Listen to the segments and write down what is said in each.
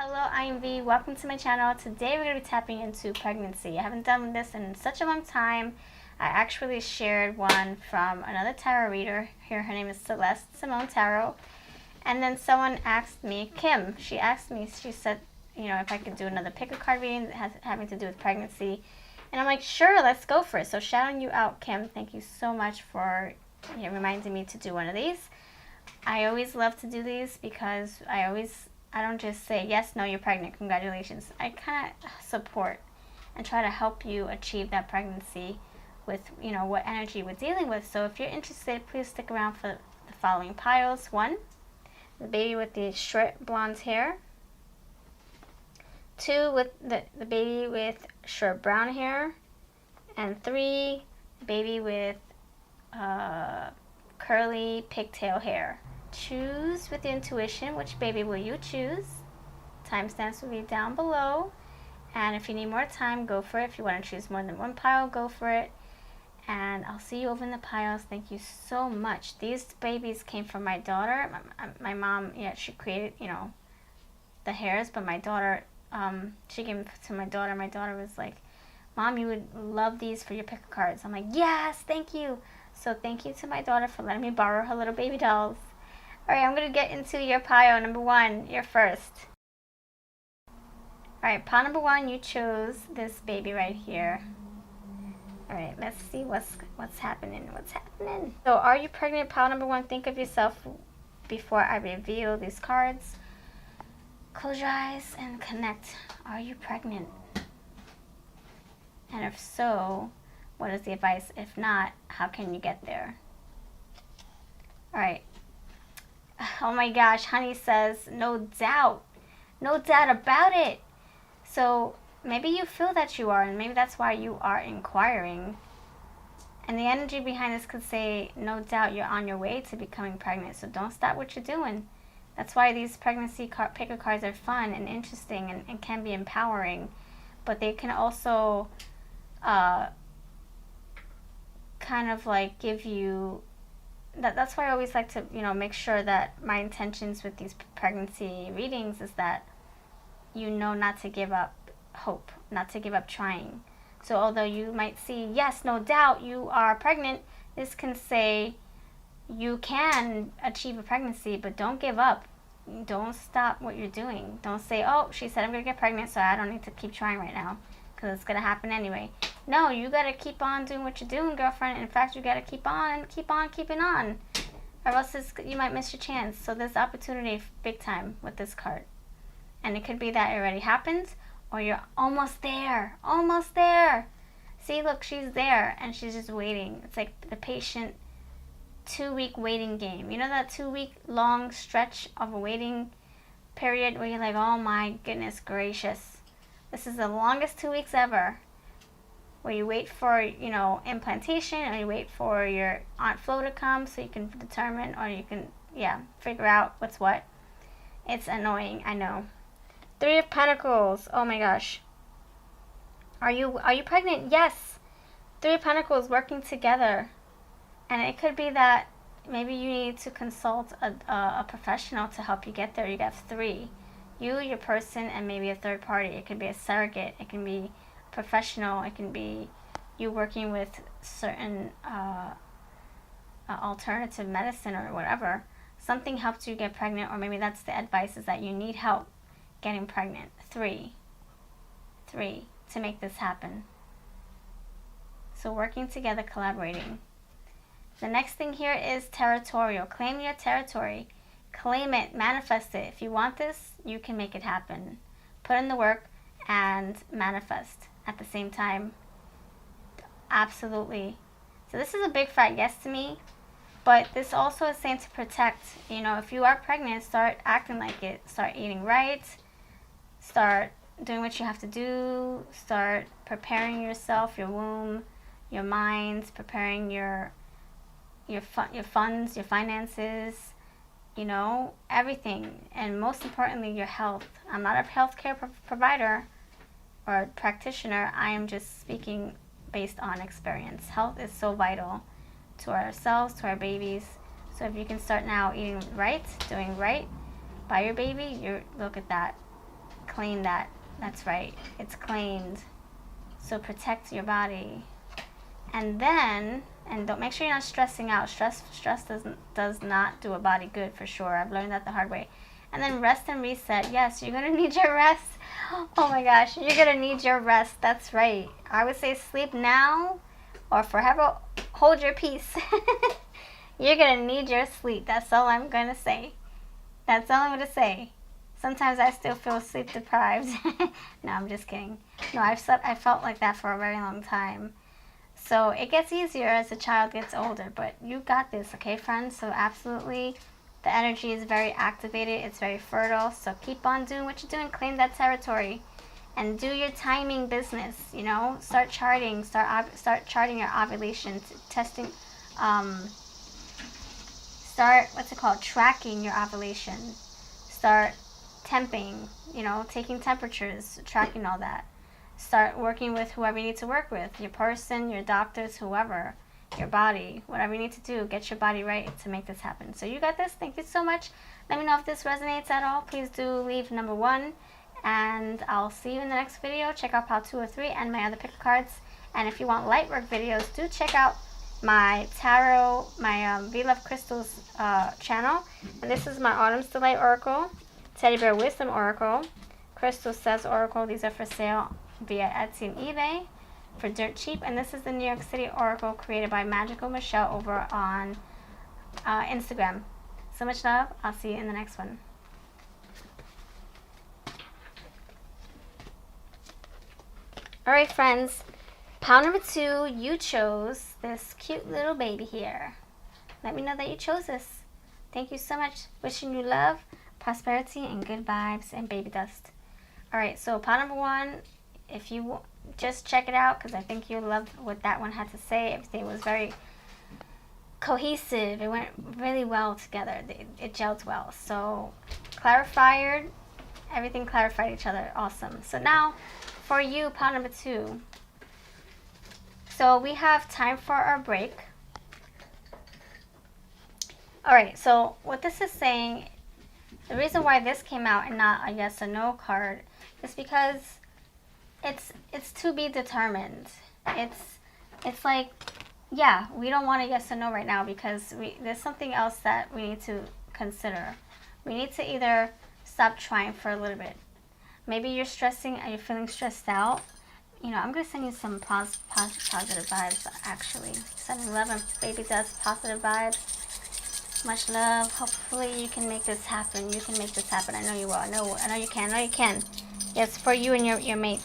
Hello, I'm V. Welcome to my channel. Today we're going to be tapping into pregnancy. I haven't done this in such a long time. I actually shared one from another tarot reader. Here, her name is Celeste Simone Tarot. And then someone asked me, Kim, she said, if I could do another pick a card reading having to do with pregnancy. And I'm like, sure, let's go for it. So shouting you out, Kim, thank you so much for reminding me to do one of these. I always love to do these because I don't just say, yes, no, you're pregnant, congratulations. I kind of support and try to help you achieve that pregnancy with, what energy we're dealing with. So if you're interested, please stick around for the following piles. 1, the baby with the short blonde hair. 2, with the baby with short brown hair. And 3, baby with curly pigtail hair. Choose with intuition which baby will you choose. Timestamps will be down below. And if you need more time, go for it. If you want to choose more than one pile, go for it. And I'll see you over in the piles. Thank you so much. These babies came from my daughter. My mom, she created, the hairs, but my daughter, she gave them to my daughter. My daughter was like, Mom, you would love these for your pick cards. I'm like, yes, thank you. So thank you to my daughter for letting me borrow her little baby dolls. Alright, I'm going to get into your pile. Number 1, you're first. Alright, pile number 1, you chose this baby right here. Alright, let's see what's happening. So, are you pregnant? Pile number 1, think of yourself before I reveal these cards. Close your eyes and connect. Are you pregnant? And if so, what is the advice? If not, how can you get there? Alright. Oh my gosh, Honey says, no doubt. No doubt about it. So maybe you feel that you are, and maybe that's why you are inquiring. And the energy behind this could say, no doubt you're on your way to becoming pregnant. So don't stop what you're doing. That's why these pregnancy picker cards are fun and interesting and can be empowering. But they can also kind of like give you... That's why I always like to, make sure that my intentions with these pregnancy readings is that not to give up hope, not to give up trying. So although you might see, yes, no doubt you are pregnant, this can say you can achieve a pregnancy, but don't give up. Don't stop what you're doing. Don't say, oh, she said I'm going to get pregnant, so I don't need to keep trying right now because it's going to happen anyway. No, you got to keep on doing what you're doing, girlfriend. In fact, you got to keep on keeping on. Or else you might miss your chance. So there's opportunity big time with this card. And it could be that it already happened or you're almost there. Almost there. See, look, she's there and she's just waiting. It's like the patient 2-week waiting game. You know that 2-week long stretch of a waiting period where you're like, oh my goodness gracious. This is the longest 2 weeks ever. Where you wait for, implantation, or you wait for your Aunt Flo to come so you can determine, or you can, figure out what's what. It's annoying, I know. 3 of Pentacles. Oh my gosh. Are you pregnant? Yes. 3 of Pentacles working together. And it could be that maybe you need to consult a professional to help you get there. You have 3. You, your person, and maybe a third party. It could be a surrogate. It can be professional. It can be you working with certain alternative medicine or whatever. Something helped you get pregnant, or maybe that's the advice, is that you need help getting pregnant. 3 to make this happen. So working together, collaborating. The next thing here is territorial. Claim your territory. Claim it, manifest it. If you want this, you can make it happen. Put in the work and manifest at the same time. Absolutely. So this is a big fat yes to me, but this also is saying to protect. If you are pregnant, start acting like it. Start eating right. Start doing what you have to do. Start preparing yourself, your womb, your mind, preparing your funds, your finances, everything. And most importantly, your health. I'm not a healthcare provider or practitioner. I am just speaking based on experience. Health is so vital to ourselves, to our babies. So if you can start now eating right, doing right by your baby, look at that. Claim that. That's right. It's claimed. So protect your body. And then, and don't, make sure you're not stressing out. Stress does not do a body good, for sure. I've learned that the hard way. And then rest and reset. Yes, you're going to need your rest. Oh my gosh, you're going to need your rest. That's right. I would say sleep now or forever hold your peace. You're going to need your sleep. That's all I'm going to say. That's all I'm going to say. Sometimes I still feel sleep deprived. No, I'm just kidding. No, I felt like that for a very long time. So it gets easier as the child gets older, but you got this, okay, friends? So absolutely, the energy is very activated. It's very fertile. So keep on doing what you're doing. Claim that territory, and do your timing business. You know, start charting. Start charting your ovulation, testing. Start, what's it called? Tracking your ovulation. Start temping. You know, taking temperatures, tracking all that. Start working with whoever you need to work with, your person, your doctors, whoever, your body, whatever you need to do. Get your body right to make this happen. So you got this. Thank you so much. Let me know if this resonates at all. Please do leave number 1, and I'll see you in the next video. Check out Pile 2 or 3 and my other pick cards. And if you want light work videos, do check out my tarot, my V Love Crystals channel. And this is my Autumn's Delight Oracle, Teddy Bear Wisdom Oracle, Crystal Says Oracle. These are for sale via Etsy and eBay for dirt cheap. And this is the New York City Oracle created by Magical Michelle over on Instagram. So much love. I'll see you in the next one. Alright, friends. Pile number 2, you chose this cute little baby here. Let me know that you chose this. Thank you so much. Wishing you love, prosperity, and good vibes and baby dust. Alright, so pile number 1, if you just check it out, because I think you'll love what that one had to say. Everything was very cohesive. It went really well together. It gelled well. So clarified, everything clarified each other. Awesome. So now for you, pile number 2. So we have time for our break. Alright, so what this is saying, the reason why this came out and not a yes or no card is because it's to be determined. It's like, yeah, we don't want a yes or no right now because there's something else that we need to consider. We need to either stop trying for a little bit. Maybe you're stressing, you're feeling stressed out. You know, I'm going to send you some positive vibes, actually. Sending love and baby dust, positive vibes. Much love. Hopefully you can make this happen. You can make this happen. I know you will. I know you can. I know you can. Yes, for you and your mate.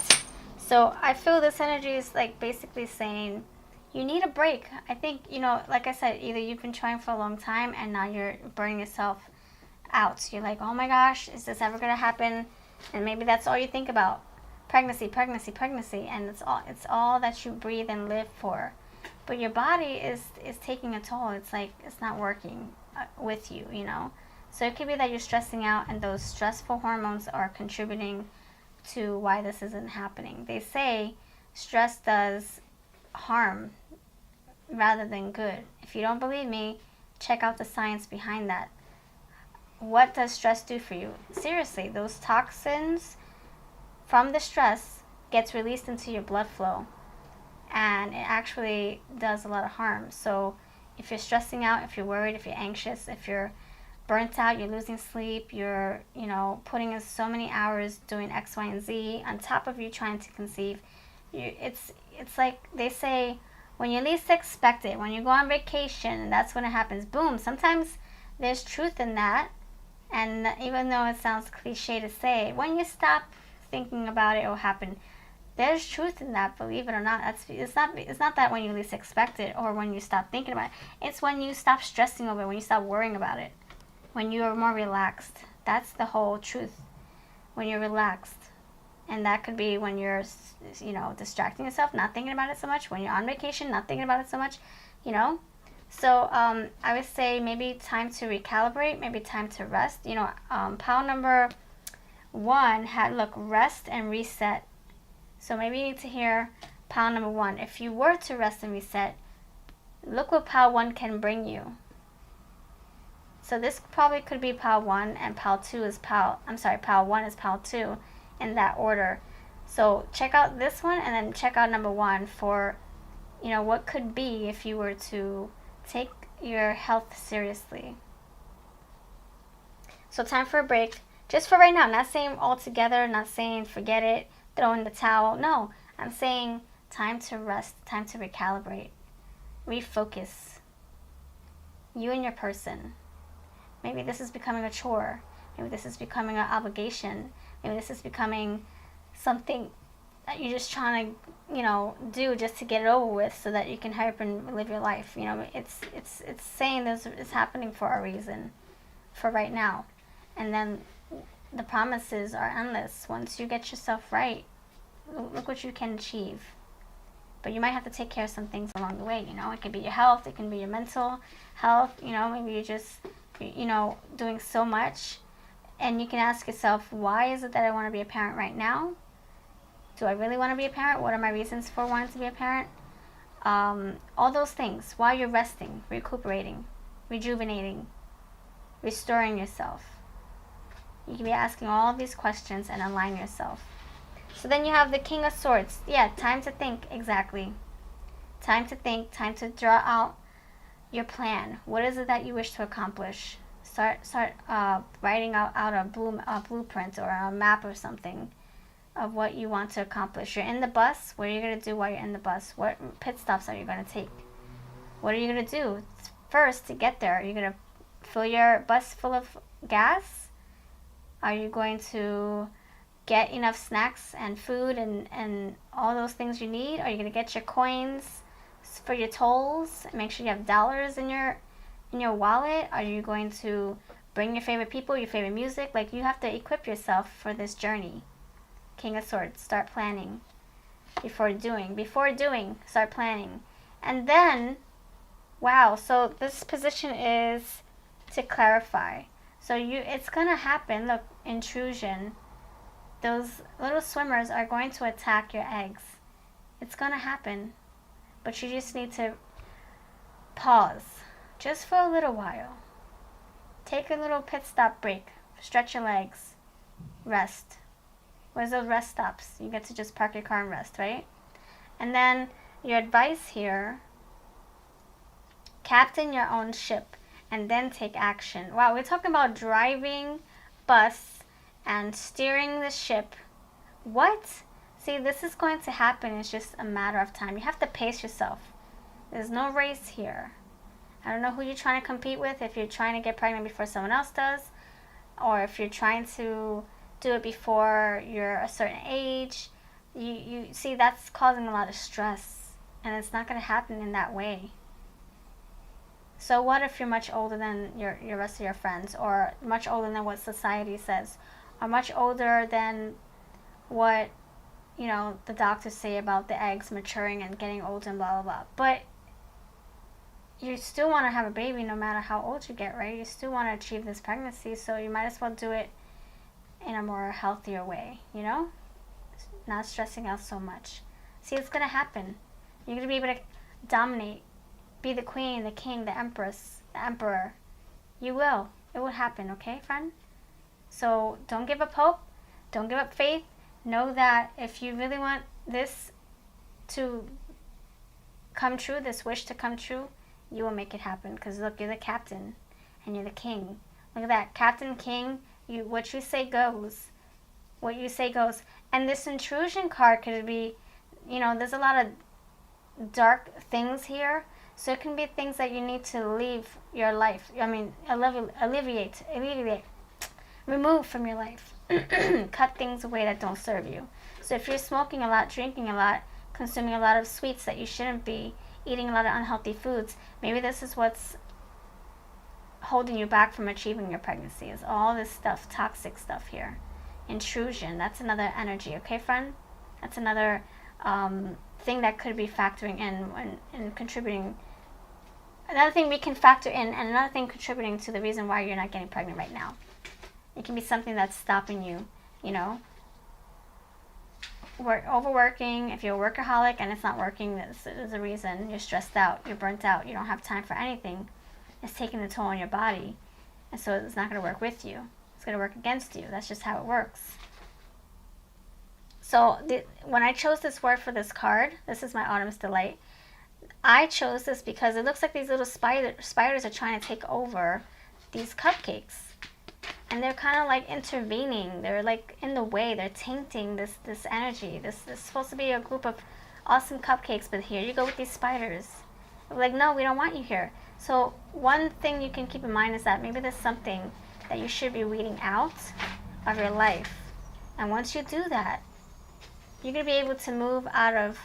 So I feel this energy is like basically saying you need a break. I think, you know, like I said, either you've been trying for a long time and now you're burning yourself out. You're like, oh my gosh, is this ever going to happen? And maybe that's all you think about. Pregnancy, pregnancy, pregnancy. And it's all that you breathe and live for. But your body is taking a toll. It's like it's not working with you, you know. So it could be that you're stressing out and those stressful hormones are contributing to why this isn't happening. They say stress does harm rather than good. If you don't believe me, check out the science behind that. What does stress do for you? Seriously, those toxins from the stress gets released into your blood flow, and it actually does a lot of harm. So if you're stressing out, if you're worried, if you're anxious, if you're burnt out, you're losing sleep, you're, you know, putting in so many hours doing X, Y, and Z on top of you trying to conceive, it's like they say, when you least expect it, when you go on vacation, that's when it happens. Boom. Sometimes there's truth in that, and even though it sounds cliche to say, when you stop thinking about it, it will happen. There's truth in that, believe it or not. It's not that when you least expect it or when you stop thinking about it. It's when you stop stressing over it, when you stop worrying about it, when you are more relaxed. That's the whole truth. When you're relaxed. And that could be when you're, you know, distracting yourself, not thinking about it so much. When you're on vacation, not thinking about it so much, you know. So I would say maybe time to recalibrate, maybe time to rest. You know, pile number 1 had, look, rest and reset. So maybe you need to hear pile number 1. If you were to rest and reset, look what pile 1 can bring you. So this probably could be pile 1, and pile 1 is pile 2. in that order. So check out this one and then check out number 1 for, what could be if you were to take your health seriously. So time for a break. Just for right now. Not saying altogether, not saying forget it, throw in the towel. No, I'm saying time to rest, time to recalibrate, refocus. You and your person. Maybe this is becoming a chore. Maybe this is becoming an obligation. Maybe this is becoming something that you're just trying to, do just to get it over with so that you can hurry up and live your life. It's saying this is happening for a reason, for right now. And then the promises are endless. Once you get yourself right, look what you can achieve. But you might have to take care of some things along the way, It can be your health, it can be your mental health, maybe you're just, doing so much. And you can ask yourself, why is it that I want to be a parent right now? Do I really want to be a parent? What are my reasons for wanting to be a parent? All those things while you're resting, recuperating, rejuvenating, restoring yourself. You can be asking all these questions and align yourself. So then you have the King of Swords. Yeah, time to think, exactly. Time to think, time to draw out your plan. What is it that you wish to accomplish? Start writing out a blueprint or a map or something of what you want to accomplish. You're in the bus. What are you going to do while you're in the bus? What pit stops are you going to take? What are you going to do first to get there? Are you going to fill your bus full of gas? Are you going to get enough snacks and food and all those things you need? Are you going to get your coins for your tolls? Make sure you have dollars in your wallet. Are you going to bring your favorite people, your favorite music? Like, you have to equip yourself for this journey. King of Swords, start planning. Before doing, start planning. And then, wow, so this position is to clarify. So it's going to happen. Look, intrusion. Those little swimmers are going to attack your eggs. It's going to happen. But you just need to pause just for a little while. Take a little pit stop break. Stretch your legs. Rest. Where's those rest stops? You get to just park your car and rest, right? And then your advice here, captain your own ship and then take action. Wow, we're talking about driving bus and steering the ship. What? See, this is going to happen. It's just a matter of time. You have to pace yourself. There's no race here. I don't know who you're trying to compete with, if you're trying to get pregnant before someone else does, or if you're trying to do it before you're a certain age. You see, that's causing a lot of stress, and it's not going to happen in that way. So what if you're much older than your rest of your friends, or much older than what society says, or much older than what, the doctors say about the eggs maturing and getting older and blah, blah, blah. But you still want to have a baby no matter how old you get, right? You still want to achieve this pregnancy, so you might as well do it in a more healthier way, Not stressing out so much. See, it's going to happen. You're going to be able to dominate. Be the queen, the king, the empress, the emperor. You will. It will happen, okay, friend? So don't give up hope. Don't give up faith. Know that if you really want this to come true, this wish to come true, you will make it happen. Because look, you're the captain and you're the king. Look at that. Captain, king, what you say goes. What you say goes. And this intrusion card could be, there's a lot of dark things here. So it can be things that you need to leave your life. Alleviate, remove from your life. Cut things away that don't serve you. So if you're smoking a lot, drinking a lot, consuming a lot of sweets that you shouldn't be, eating a lot of unhealthy foods, maybe this is what's holding you back from achieving your pregnancy, is all this stuff, toxic stuff here. Intrusion, that's another energy, okay, friend? That's another thing that could be factoring in and contributing. Another thing we can factor in, and another thing contributing to the reason why you're not getting pregnant right now. It can be something that's stopping you, overworking. If you're a workaholic and it's not working, there's a reason. You're stressed out, you're burnt out, you don't have time for anything. It's taking a toll on your body, and so it's not going to work with you. It's going to work against you. That's just how it works. So when I chose this word for this card, this is my Autumn's Delight. I chose this because it looks like these little spiders are trying to take over these cupcakes. And they're kind of like intervening. They're like in the way. They're tainting this energy. This is supposed to be a group of awesome cupcakes, but here you go with these spiders. They're like, no, we don't want you here. So one thing you can keep in mind is that maybe there's something that you should be weeding out of your life. And once you do that, you're going to be able to move out of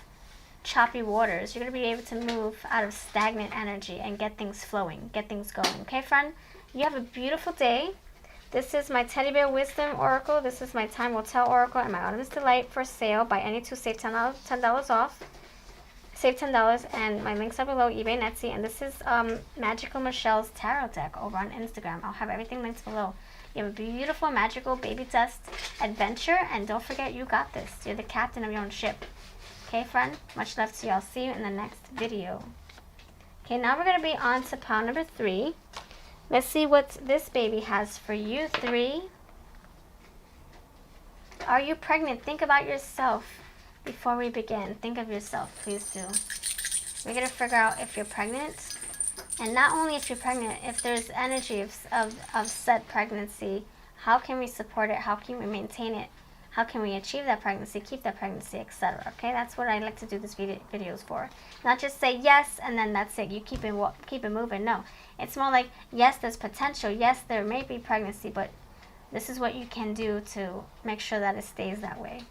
choppy waters. You're going to be able to move out of stagnant energy and get things flowing, get things going. Okay, friend? You have a beautiful day. This is my Teddy Bear Wisdom Oracle. This is my Time Will Tell Oracle and my Autumn's Delight for sale. Buy any two, save $10 off. Save $10, and my links are below, eBay and Etsy. And this is Magical Michelle's Tarot deck over on Instagram. I'll have everything linked below. You have a beautiful, magical baby dust adventure, and don't forget, you got this. You're the captain of your own ship. Okay, friend? Much love to you. I'll see you in the next video. Okay, now we're going to be on to pile number 3. Let's see what this baby has for you. 3. Are you pregnant? Think about yourself before we begin. Think of yourself. Please do. We're going to figure out if you're pregnant. And not only if you're pregnant, if there's energy of said pregnancy, how can we support it? How can we maintain it? How can we achieve that pregnancy, keep that pregnancy, etc.? Okay, that's what I like to do these videos for. Not just say yes and then that's it. You keep it moving. No, it's more like, yes, there's potential. Yes, there may be pregnancy, but this is what you can do to make sure that it stays that way.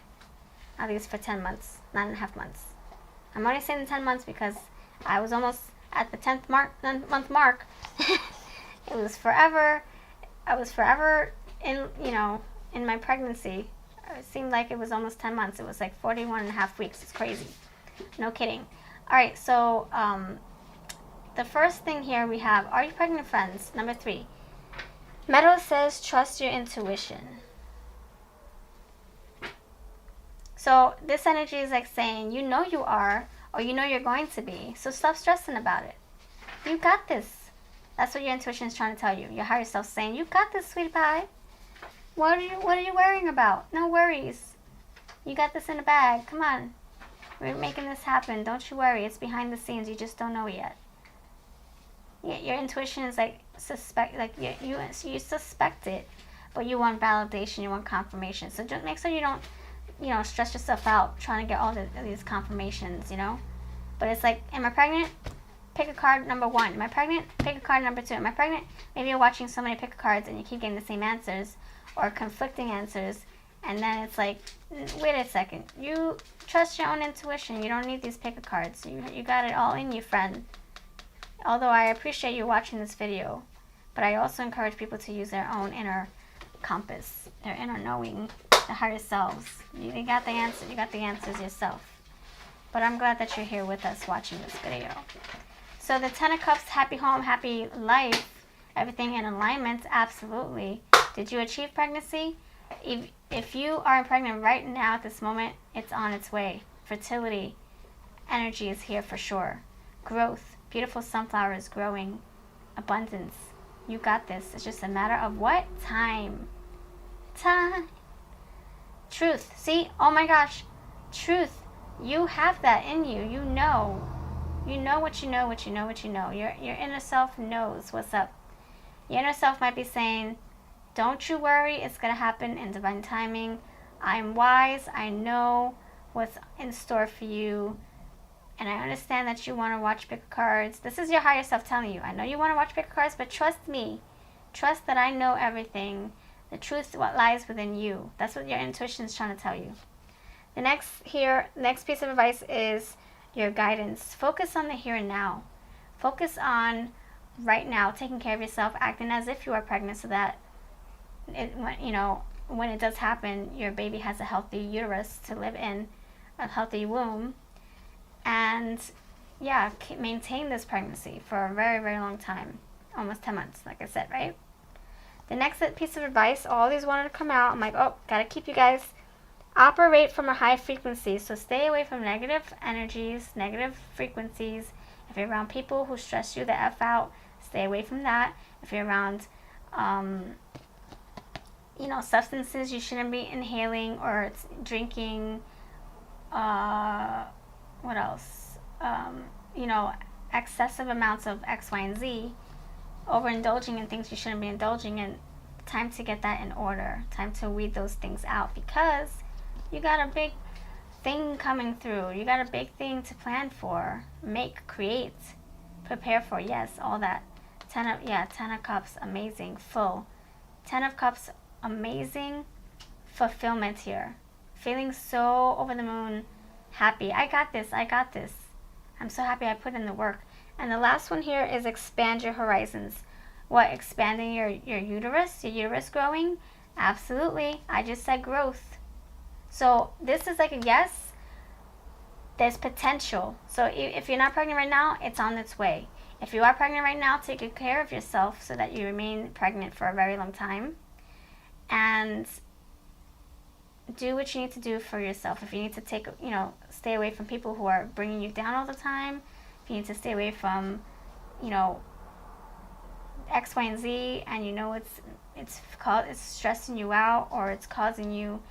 At least for 10 months, 9.5 months. I'm only saying 10 months because I was almost at the 10th month mark. It was forever. I was forever in my pregnancy. It seemed like it was almost 10 months. It was like 41.5 weeks. It's crazy. No kidding. All right, so the first thing here we have, are you pregnant, friends? Number 3. Meadow says, trust your intuition. So this energy is like saying, you know you are, or you know you're going to be. So stop stressing about it. You got this. That's what your intuition is trying to tell you. Your higher self saying, you got this, sweetie pie. What are you worrying about? No worries. You got this in the bag. Come on. We're making this happen. Don't you worry. It's behind the scenes. You just don't know it yet. Your intuition is like you suspect it, but you want validation. You want confirmation. So just make sure you don't stress yourself out trying to get all these confirmations. But it's like, am I pregnant? Pick a card number 1. Am I pregnant? Pick a card number 2. Am I pregnant? Maybe you're watching so many pick cards and you keep getting the same answers or conflicting answers, and then it's like, wait a second. You trust your own intuition. You don't need these pick cards. You got it all in you, friend. Although I appreciate you watching this video, but I also encourage people to use their own inner compass, their inner knowing, the higher selves. You got the answer. You got the answers yourself. But I'm glad that you're here with us watching this video. So the 10 of Cups, happy home, happy life, everything in alignment, absolutely. Did you achieve pregnancy? If you are pregnant right now at this moment, it's on its way. Fertility energy is here for sure. Growth, beautiful sunflowers growing, abundance. You got this. It's just a matter of what? Time. Truth. See? Oh my gosh. Truth. You have that in you. You know what you know, what you know, what you know. Your inner self knows what's up. Your inner self might be saying, don't you worry, it's going to happen in divine timing. I'm wise. I know what's in store for you. And I understand that you want to watch pick cards. This is your higher self telling you, I know you want to watch pick cards, but trust me. Trust that I know everything. The truth what lies within you. That's what your intuition is trying to tell you. The next piece of advice is your guidance. Focus on the here and now. Focus on right now, taking care of yourself, acting as if you are pregnant so that when it does happen, your baby has a healthy uterus to live in, a healthy womb, and maintain this pregnancy for a very, very long time, almost 10 months, like I said, right? The next piece of advice, all these wanted to come out. I'm like, oh, gotta keep you guys. Operate from a high frequency, so stay away from negative energies, negative frequencies. If you're around people who stress you the F out, stay away from that. If you're around, substances you shouldn't be inhaling or it's drinking. What else? You know, excessive amounts of X, Y, and Z, overindulging in things you shouldn't be indulging in. Time to get that in order. Time to weed those things out, because you got a big thing coming through. You got a big thing to plan for, make, create, prepare for. Yes, all that. Ten of Cups, amazing, full. 10 of Cups, amazing fulfillment here. Feeling so over the moon, happy. I got this. I'm so happy I put in the work. And the last one here is expand your horizons. What, expanding your uterus? Your uterus growing? Absolutely. I just said growth. So this is like a yes. There's potential. So if you're not pregnant right now, it's on its way. If you are pregnant right now, take good care of yourself so that you remain pregnant for a very long time. And do what you need to do for yourself. If you need to stay away from people who are bringing you down all the time, if you need to stay away from, X, Y, and Z, and it's stressing you out, or it's causing you,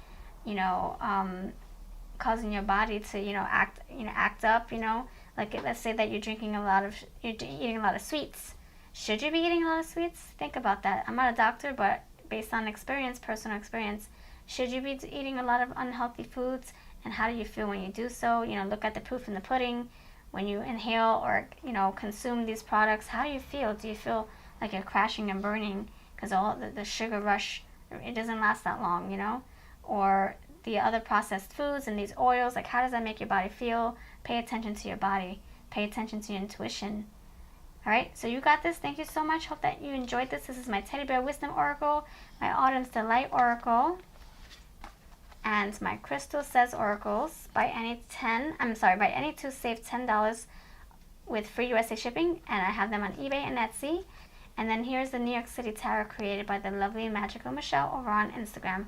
causing your body to, act up, like let's say that you're eating a lot of sweets. Should you be eating a lot of sweets? Think about that. I'm not a doctor, but based on personal experience, should you be eating a lot of unhealthy foods, and how do you feel when you do so? Look at the proof in the pudding. When you inhale or, consume these products, how do you feel? Do you feel like you're crashing and burning because all the sugar rush, it doesn't last that long, Or the other processed foods and these oils, like how does that make your body feel? Pay attention to your body. Pay attention to your intuition. All right, so you got this. Thank you so much. Hope that you enjoyed this. This is my Teddy Bear Wisdom Oracle, my Autumn's Delight Oracle, and my Crystal Says Oracles. By any two, save $10 with free USA shipping, and I have them on eBay and Etsy. And then here's the New York City Tarot created by the lovely and magical Michelle over on Instagram.